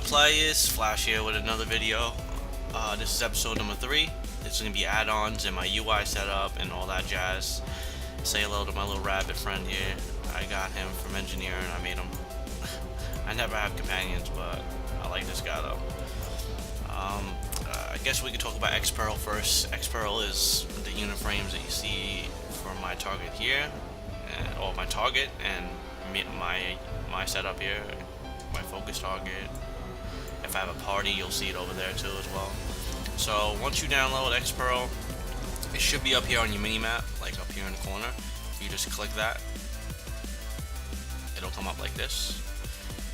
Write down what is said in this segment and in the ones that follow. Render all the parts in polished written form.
players? Flash here with another video. This is episode number 3. It's going to be add-ons and my UI setup and all that jazz. Say hello to my little rabbit friend here. I got him from engineering. I made him. I never have companions, but I like this guy though. I guess we could talk about X-Perl first. X-Perl is the unit frames that you see for my target here, or my target, and my setup here, my focus target. If I have a party, you'll see it over there too as well. So once you download Xpearl, it should be up here on your mini map, like up here in the corner. You just click that, it'll come up like this.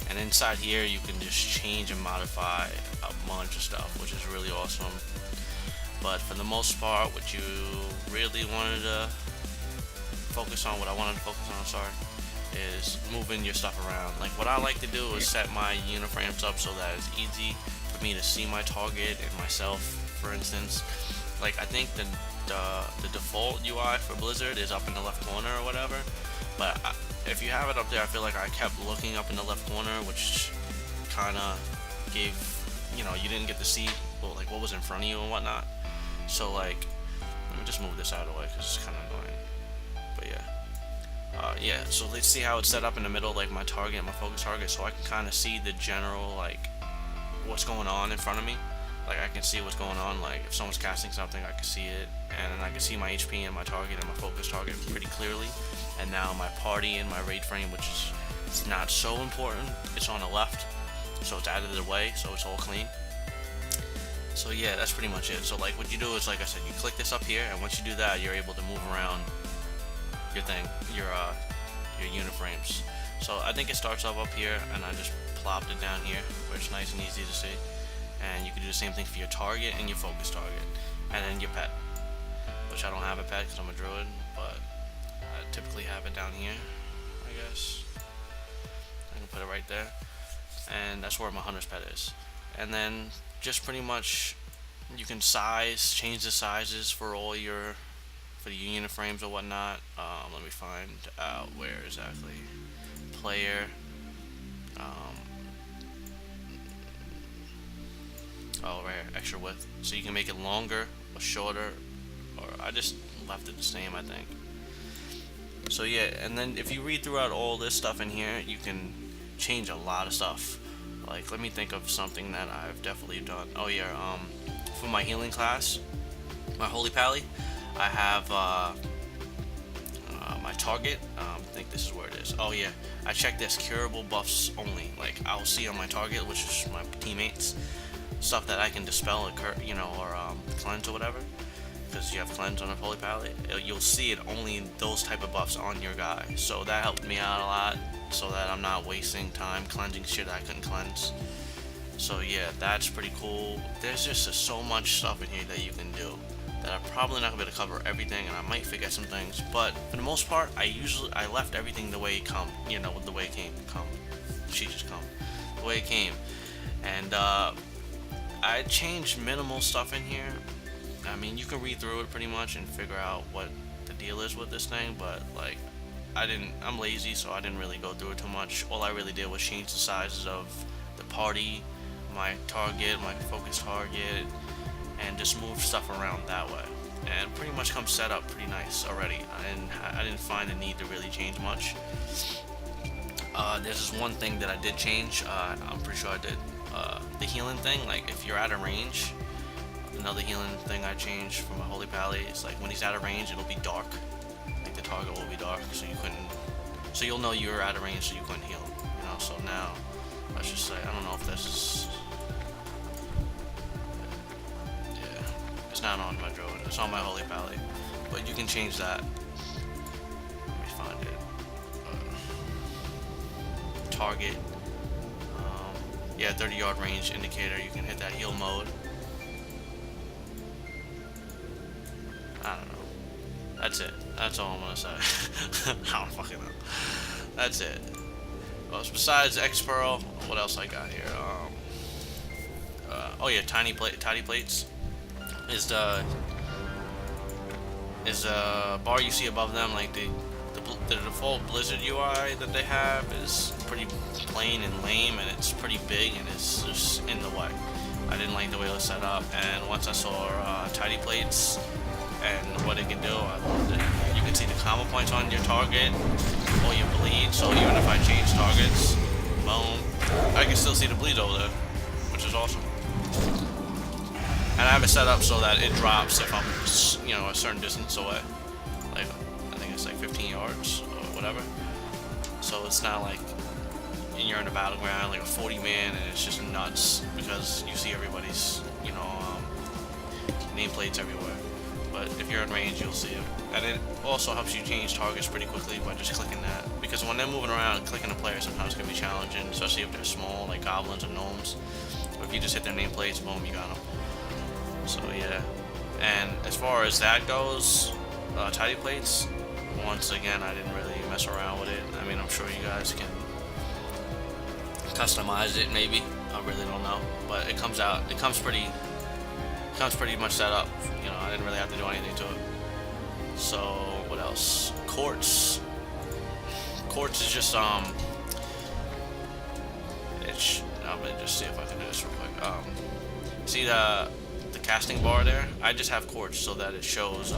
And inside here you can just change and modify a bunch of stuff, which is really awesome. But for the most part, what you really wanted to focus on, is moving your stuff around. Like what I like to do is set my unit frames up so that it's easy for me to see my target and myself. For instance, like I think the default UI for Blizzard is up in the left corner or whatever, but if you have it up there, I feel like I kept looking up in the left corner, which kind of gave, you didn't get to see like what was in front of you and whatnot. So like, let me just move this out of the way because it's kind of annoying. But yeah, so let's see how it's set up in the middle, like my target, my focus target, so I can kind of see the general, like what's going on in front of me. Like I can see what's going on, like if someone's casting something, I can see it, and then I can see my HP and my target and my focus target pretty clearly. And now my party and my raid frame, which is not so important, it's on the left, so it's out of the way, so it's all clean. So yeah, that's pretty much it. So like what you do is, like I said, you click this up here, and once you do that, you're able to move around your thing, your unit frames. So I think it starts off up here, and I just plopped it down here where it's nice and easy to see. And you can do the same thing for your target and your focus target, and then your pet, which I don't have a pet because I'm a druid, but I typically have it down here. I guess I can put it right there, and that's where my hunter's pet is. And then just pretty much you can change the sizes for all your the unit frames or whatnot. Let me find out where exactly. Player. Oh, right, extra width. So you can make it longer or shorter, or I just left it the same, I think. So yeah, and then if you read throughout all this stuff in here, you can change a lot of stuff. Like, let me think of something that I've definitely done. Oh yeah, for my healing class, my Holy Pally, I have my target. I think this is where it is. Oh yeah, I check this curable buffs only. Like I'll see on my target, which is my teammates, stuff that I can dispel, or cleanse or whatever. Because you have cleanse on a Holy Pally, you'll see it only those type of buffs on your guy. So that helped me out a lot, so that I'm not wasting time cleansing shit I couldn't cleanse. So yeah, that's pretty cool. There's just so much stuff in here that you can do that I'm probably not gonna be able to cover everything, and I might forget some things, but for the most part, I left everything the way it come, the way it came. The way it came. And I changed minimal stuff in here. I mean, you can read through it pretty much and figure out what the deal is with this thing, but like I'm lazy, so I didn't really go through it too much. All I really did was change the sizes of the party, my target, my focus target, and just move stuff around that way, and pretty much comes set up pretty nice already. I didn't find the need to really change much. There's this one thing that I did change. I'm pretty sure I did the healing thing. Like if you're out of range, another healing thing I changed for my Holy Pally is like when he's out of range, it'll be dark. Like the target will be dark, so you'll know you're out of range, so you couldn't heal him. So now let's just say, I don't know if this is. It's not on my druid, it's on my Holy Pally, but you can change that. Let me find it. Target. Yeah, 30-yard range indicator. You can hit that heal mode. I don't know. That's it. That's all I'm gonna say. I don't fucking know. That's it. Well, besides Xpearl, what else I got here? Oh yeah, tiny plates. Is the bar you see above them, like the the default Blizzard UI that they have is pretty plain and lame, and it's pretty big, and it's just in the way. I didn't like the way it was set up, and once I saw tidy plates and what it can do, I loved it. You can see the combo points on your target or your bleed, so even if I change targets, boom, I can still see the bleed over there, which is awesome. And I have it set up so that it drops if I'm, you know, a certain distance away. Like, I think it's like 15 yards or whatever. So it's not like you're in a battleground like a 40-man and it's just nuts because you see everybody's, you know, nameplates everywhere. But if you're in range, you'll see it. And it also helps you change targets pretty quickly by just clicking that. Because when they're moving around, clicking a player sometimes can be challenging, especially if they're small, like goblins or gnomes. But if you just hit their nameplates, boom, you got them. So yeah. And as far as that goes, tidy plates, once again, I didn't really mess around with it. I mean, I'm sure you guys can customize it, maybe. I really don't know, but it comes pretty much set up. You know, I didn't really have to do anything to it. So what else? Quartz is just I'm gonna just see if I can do this real quick. See the casting bar there? I just have Quartz so that it shows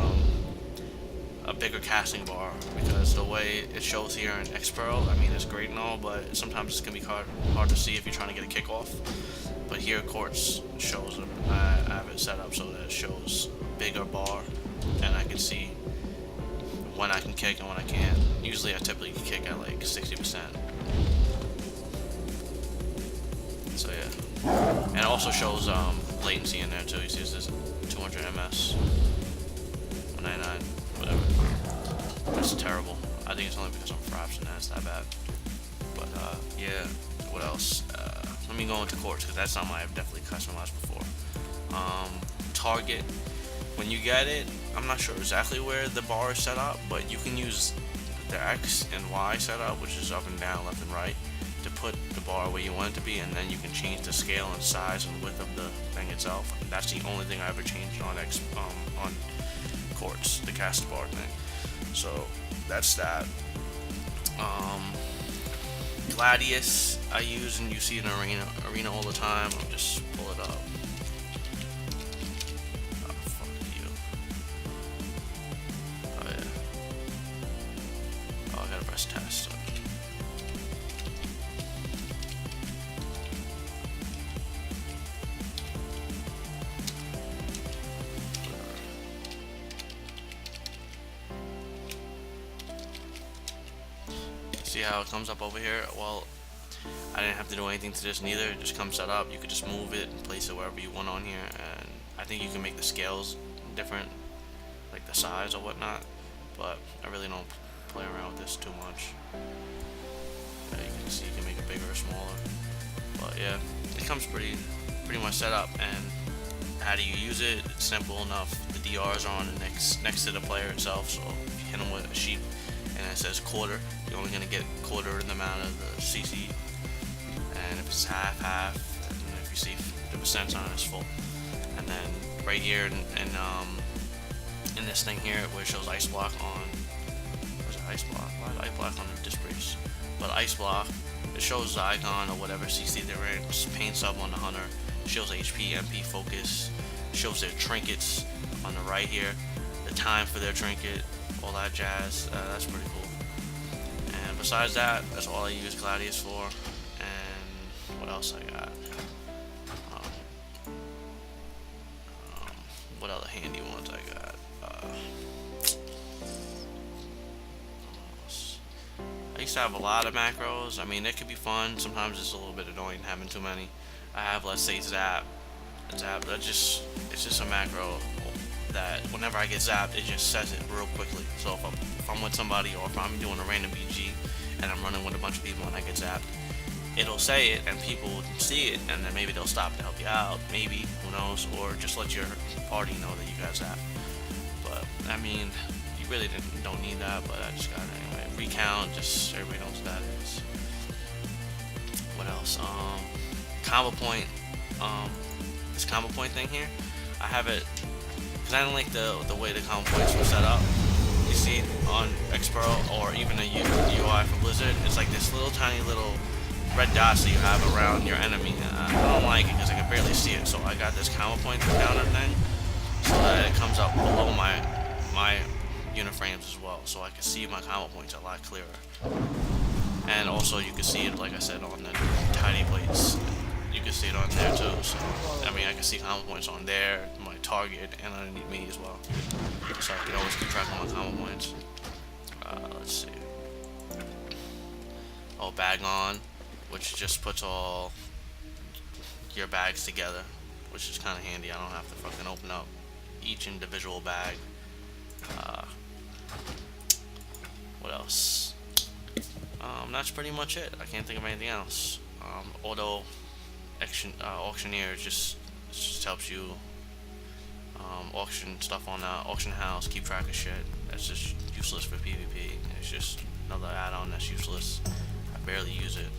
a bigger casting bar, because the way it shows here in X-Perl, I mean, it's great and all, but sometimes it's gonna be hard to see if you're trying to get a kickoff. But here, Quartz shows them. I have it set up so that it shows a bigger bar, and I can see when I can kick and when I can't. Usually, I typically kick at like 60%. So yeah, and it also shows latency in there too. You see, this 200 ms, 199, whatever. That's terrible. I think it's only because I'm fraps and that's that bad. But yeah, what else? Let me go into Quartz because that's something I've definitely customized before. Target, when you get it, I'm not sure exactly where the bar is set up, but you can use the X and Y setup, which is up and down, left and right, to put the bar where you want it to be, and then you can change the scale and size and width of the thing itself. That's the only thing I ever changed on on Quartz, the cast bar thing. So that's that. Gladius I use, and you see it in arena all the time. I'll just pull it up. Oh, fuck you. Oh yeah. Oh, I gotta press test. See how it comes up over here? Well, I didn't have to do anything to this neither. It just comes set up. You could just move it and place it wherever you want on here, and I think you can make the scales different, like the size or whatnot, but I really don't play around with this too much. Yeah, you can see you can make it bigger or smaller, but yeah, it comes pretty much set up. And how do you use it? It's simple enough. The DRs are on the next to the player itself, so if you hit them with a sheep and it says quarter, you're only going to get quarter in the amount of the CC, and if it's half, and if you see the percents on it is full. And then right here in this thing here where it shows ice block on, where's the ice block? Why is ice block on the disc brace? But ice block, it shows the icon or whatever CC they're in, just paint sub on the hunter, it shows HP, MP, focus, it shows their trinkets on the right here, the time for their trinket, all that jazz. That's pretty cool. And besides that, that's all I use Gladius for. And what else I got? What other handy ones I got? I used to have a lot of macros. I mean, it could be fun. Sometimes it's a little bit annoying having too many. I have, let's say, zap. It's just a macro that whenever I get zapped, it just says it real quickly. So if I'm with somebody, or if I'm doing a random BG and I'm running with a bunch of people and I get zapped, it'll say it and people can see it, and then maybe they'll stop to help you out, maybe, who knows, or just let your party know that you got zapped. But I mean, you really don't need that, but I just got it anyway. Recount, just everybody knows what that is. What else? Combo point. This combo point thing here, I have it because I don't like the way the combo points were set up. you see on X-Perl or even a UI for Blizzard, it's like this little tiny little red dots that you have around your enemy. I don't like it because I can barely see it, so I got this combo point counter thing so that it comes up below my unit frames as well, so I can see my combo points a lot clearer. And also you can see it, like I said, on the tiny plates. You can see it on there too. So I mean, I can see combo points on there, my target, and underneath me as well. So I can always keep track of my combo points. Let's see. Oh, bagnon, which just puts all your bags together, which is kind of handy. I don't have to fucking open up each individual bag. What else? That's pretty much it. I can't think of anything else. Auto auctioneer just helps you auction stuff on the auction house, keep track of shit. That's just useless for PvP. It's just another add-on that's useless. I barely use it.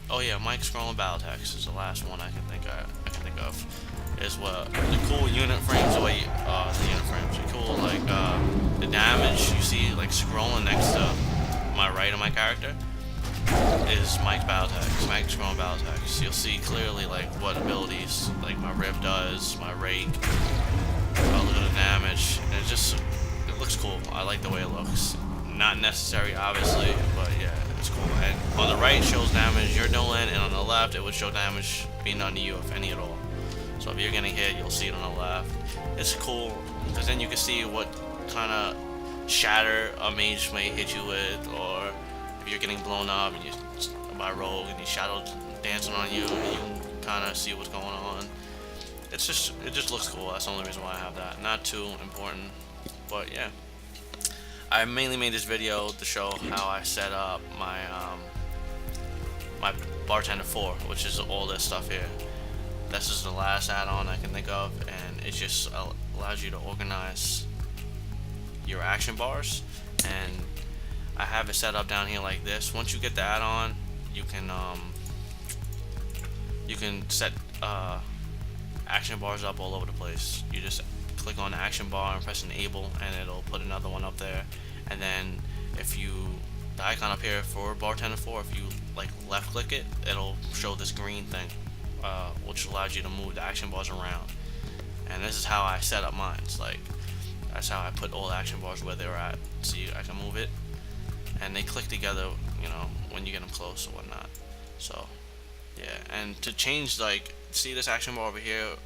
Oh yeah, Mike scrolling battle text is the last one I can think of. Is what the cool unit frames. The unit frames are cool. Like the damage you see, like scrolling next to my right of my character, is Mike's battle text. Mike's scrolling battle text. You'll see clearly like what abilities like my rib does, my rake. Look at the damage. And it looks cool. I like the way it looks. Not necessary, obviously, but yeah, it's cool. And on the right shows damage you're doing, and on the left it would show damage being done to you, if any at all. So if you're getting hit, you'll see it on the left. It's cool because then you can see what kind of shatter a mage may hit you with, or if you're getting blown up and you by rogue and you shadow dancing on you, you can kind of see what's going on. It just looks cool. That's the only reason why I have that. Not too important, but yeah. I mainly made this video to show how I set up my my Bartender 4, which is all this stuff here. This is the last add-on I can think of, and it just allows you to organize your action bars. And I have it set up down here like this. Once you get the add-on, you can set action bars up all over the place. You just click on the action bar and press enable, and it'll put another one up there. And then if you the icon up here for Bartender 4, if you like left click it, it'll show this green thing, which allows you to move the action bars around. And this is how I set up mine. It's like that's how I put all the action bars where they're at. See, I can move it, and they click together, you know, when you get them close or whatnot. So yeah, and to change, like, see this action bar over here,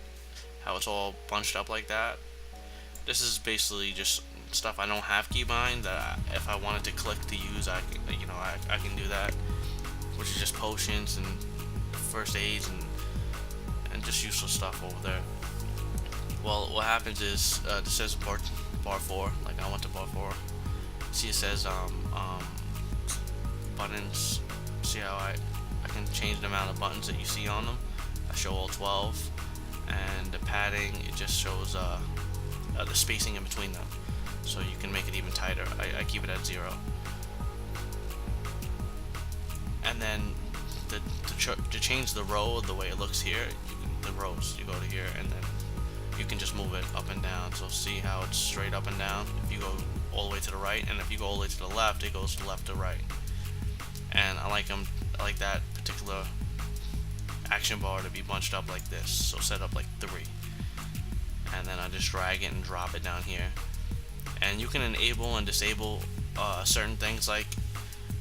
how it's all bunched up like that. This is basically just stuff I don't have keybind that if I wanted to click to use, I can do that, which is just potions and first aids and just useless stuff over there. Well, what happens is this says bar 4, like I went to bar 4. See, it says buttons. See how I can change the amount of buttons that you see on them. I show all 12, and the padding, it just shows the spacing in between them, so you can make it even tighter. I keep it at 0. And then to change the row the way it looks here, the rows, you go to here, and then you can just move it up and down. So see how it's straight up and down if you go all the way to the right, and if you go all the way to the left, it goes left to right. And I like that particular action bar to be bunched up like this, so set up like 3, and then I just drag it and drop it down here. And you can enable and disable certain things, like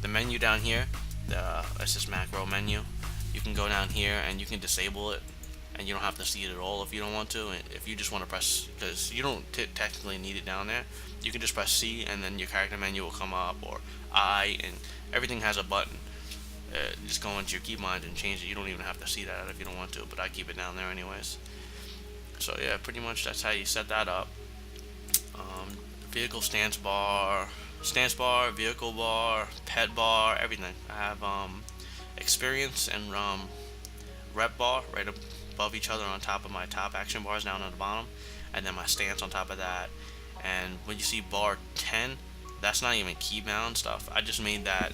the menu down here, that's this macro menu. You can go down here and you can disable it, and you don't have to see it at all if you don't want to. And if you just want to press, because you don't technically need it down there, you can just press C, and then your character menu will come up, or I, and everything has a button. Just go into your keybind and change it. You don't even have to see that if you don't want to, but I keep it down there anyways. So yeah, pretty much that's how you set that up. Vehicle stance bar, vehicle bar, pet bar, everything. I have experience and rep bar right above each other on top of my top action bars down at the bottom, and then my stance on top of that. And when you see bar 10, that's not even keybound stuff. I just made that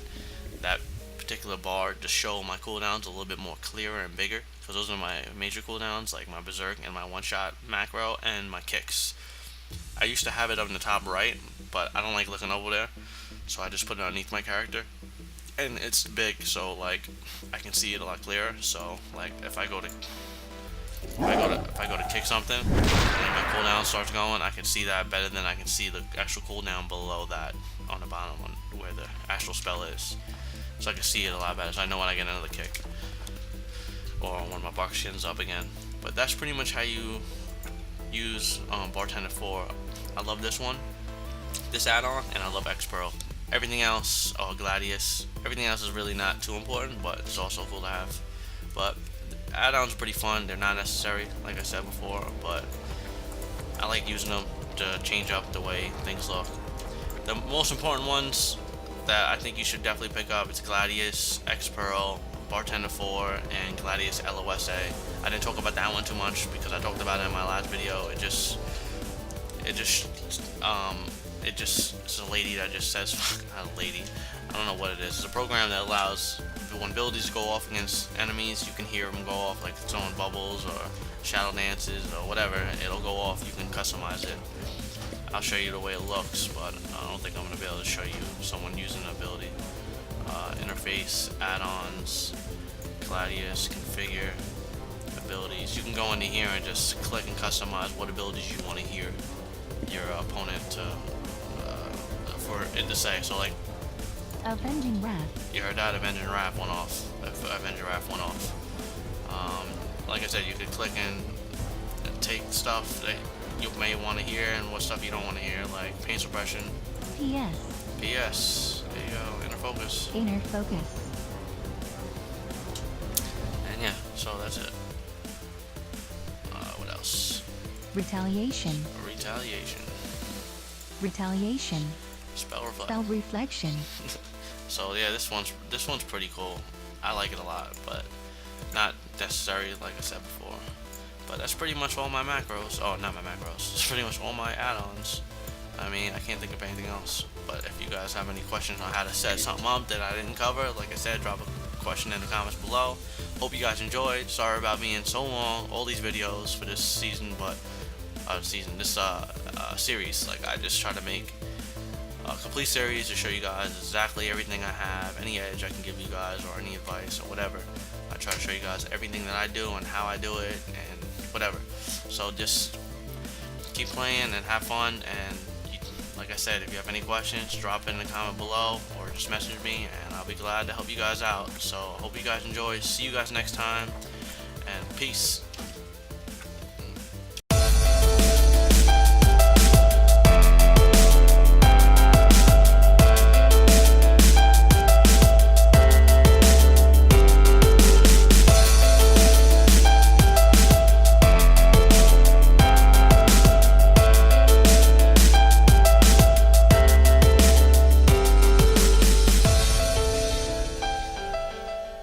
particular bar to show my cooldowns a little bit more clearer and bigger, because those are my major cooldowns, like my berserk and my one-shot macro and my kicks. I used to have it up in the top right, but I don't like looking over there, so I just put it underneath my character. And it's big, so like I can see it a lot clearer. So like if I go to kick something and my cooldown starts going, I can see that better than I can see the actual cooldown below that on the bottom where the actual spell is. So I can see it a lot better, so I know when I get another kick or when my buckskin's up again. But that's pretty much how you use Bartender 4. I love this one, this add-on, and I love X-Perl. Everything else, Gladius, everything else is really not too important, but it's also cool to have. But add-ons are pretty fun. They're not necessary, like I said before, but I like using them to change up the way things look. The most important ones that I think you should definitely pick up is Gladius, Xpearl, Bartender 4, and GladiuslosSa. I didn't talk about that one too much because I talked about it in my last video. It's a lady that just says, not a lady, I don't know what it is. It's a program that allows when abilities go off against enemies, you can hear them go off like its own bubbles or shadow dances or whatever. It'll go off. You can customize it. I'll show you the way it looks, but I don't think I'm going to be able to show you someone using an ability. Interface, add-ons, Gladius, configure, abilities. You can go into here and just click and customize what abilities you want to hear your opponent for it to say. So like Avenging Wrath. You heard that? Avenging Wrath went off. Avenging Wrath went off. Like I said, you could click and take stuff that you may want to hear and what stuff you don't want to hear, like pain suppression. PS. There you go. Inner focus. Inner focus. And yeah, so that's it. What else? Retaliation. Retaliation. Retaliation. Spell reflection. Spell reflection. So yeah, this one's pretty cool. I like it a lot, but not necessary, like I said before. But that's pretty much all my macros. Oh, not my macros. It's pretty much all my add-ons. I mean, I can't think of anything else. But if you guys have any questions on how to set something up that I didn't cover, like I said, drop a question in the comments below. Hope you guys enjoyed. Sorry about being so long. All these videos for this season, but this series. Like I just try to make a complete series to show you guys exactly everything I have, any edge I can give you guys, or any advice or whatever. I try to show you guys everything that I do and how I do it and whatever. So just keep playing and have fun. And like I said, if you have any questions, drop it in the comment below or just message me, and I'll be glad to help you guys out. So I hope you guys enjoy. See you guys next time, and peace.